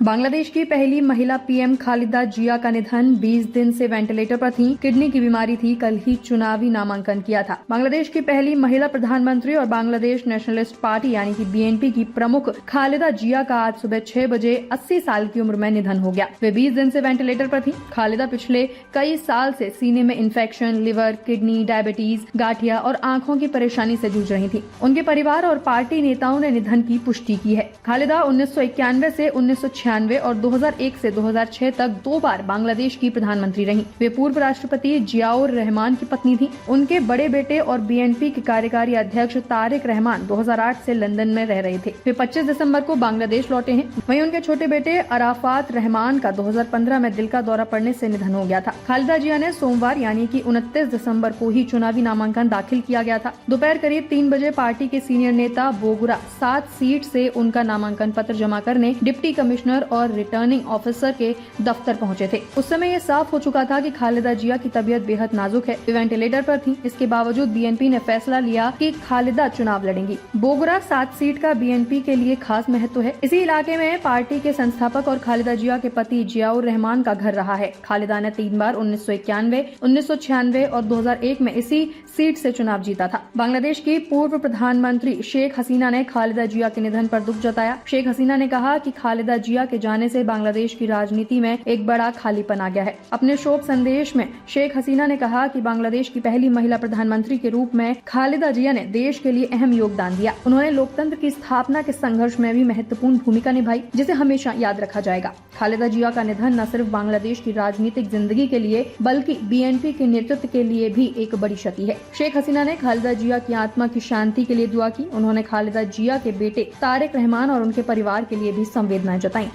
बांग्लादेश की पहली महिला पीएम खालिदा जिया का निधन। 20 दिन से वेंटिलेटर पर थीं। किडनी की बीमारी थी। कल ही चुनावी नामांकन किया था। बांग्लादेश की पहली महिला प्रधानमंत्री और बांग्लादेश नेशनलिस्ट पार्टी यानी कि बीएनपी की प्रमुख खालिदा जिया का आज सुबह 6 बजे 80 साल की उम्र में निधन हो गया। वे 20 दिन से वेंटिलेटर पर थी। खालिदा पिछले कई साल से सीने में infection, liver, kidney, diabetes, gathiya और आंखों की परेशानी से जूझ रही थी। उनके परिवार और पार्टी नेताओं ने निधन की पुष्टि की है। खालिदा 1991 से 1996 और 2001 से 2006 तक 2 बार बांग्लादेश की प्रधानमंत्री रहीं। वे पूर्व राष्ट्रपति जियाउर रहमान की पत्नी थीं। उनके बड़े बेटे और बीएनपी के कार्यकारी अध्यक्ष तारिक रहमान 2008 से लंदन में रह रहे थे। वे 25 दिसंबर को बांग्लादेश लौटे हैं। वहीं उनके छोटे बेटे अराफात रहमान का 2015 में दिल का दौरा पड़ने से निधन हो गया था। खालिदा जिया ने सोमवार यानी कि 29 दिसंबर को ही चुनावी नामांकन दाखिल किया गया था। दोपहर करीब 3 बजे पार्टी के सीनियर नेता बोगुरा 7 सीट से उनका नामांकन पत्र जमा करने डिप्टी कमिश्नर और रिटर्निंग ऑफिसर के दफ्तर पहुंचे थे। उस समय ये साफ हो चुका था कि खालिदा जिया की तबीयत बेहद नाजुक है। वे वेंटिलेटर पर थीं। इसके बावजूद बीएनपी ने फैसला लिया कि खालिदा चुनाव लड़ेंगी। बोगुरा 7 सीट का बीएनपी के लिए खास महत्व है। इसी इलाके में पार्टी के संस्थापक और खालिदा जिया के पति जियाउर रहमान का घर रहा है। खालिदा ने 3 बार 1991, 1996 और 2001 में इसी सीट से चुनाव जीता था। बांग्लादेश की पूर्व प्रधानमंत्री शेख हसीना ने खालिदा जिया के निधन पर दुख जताया। शेख हसीना ने कहा कि खालिदा जिया के जाने से बांग्लादेश की राजनीति में एक बड़ा खालीपन आ गया है। अपने शोक संदेश में शेख हसीना ने कहा कि बांग्लादेश की पहली महिला प्रधानमंत्री के रूप में खालिदा जिया ने देश के लिए अहम योगदान दिया। उन्होंने लोकतंत्र की स्थापना के संघर्ष में भी महत्वपूर्ण भूमिका निभाई, जिसे हमेशा याद रखा जाएगा। खालिदा जिया का निधन न सिर्फ बांग्लादेश की राजनीतिक जिंदगी के लिए बल्कि बीएनपी के नेतृत्व के लिए भी एक बड़ी क्षति है। शेख हसीना ने खालिदा जिया की आत्मा की शांति के लिए दुआ की। उन्होंने खालिदा जिया के बेटे तारिक रहमान और उनके परिवार के लिए भी संवेदनाएं जताई।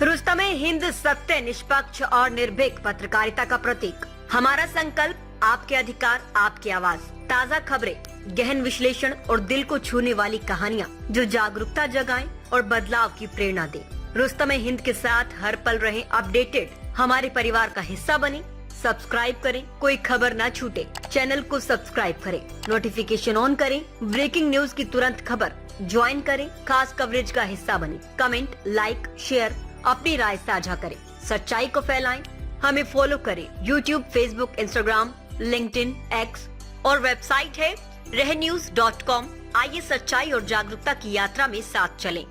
रुस्तमे-हिंद सत्य, निष्पक्ष और निर्भीक पत्रकारिता का प्रतीक। हमारा संकल्प, आपके अधिकार, आपकी आवाज। ताज़ा खबरें, गहन विश्लेषण और दिल को छूने वाली कहानियाँ जो जागरूकता जगाएं और बदलाव की प्रेरणा दें। रुस्तमे-हिंद के साथ हर पल रहें अपडेटेड। हमारे परिवार का हिस्सा बने। सब्सक्राइब करें, कोई खबर ना छूटे। चैनल को सब्सक्राइब करें, नोटिफिकेशन ऑन करें, ब्रेकिंग न्यूज की तुरंत खबर ज्वाइन करें, खास कवरेज का हिस्सा बने। कमेंट, लाइक, शेयर, अपनी राय साझा करें, सच्चाई को फैलाएं। हमें फॉलो करें YouTube, Facebook, Instagram, LinkedIn, X और वेबसाइट है रहnews.com। आइए सच्चाई और जागरूकता की यात्रा में साथ चलें।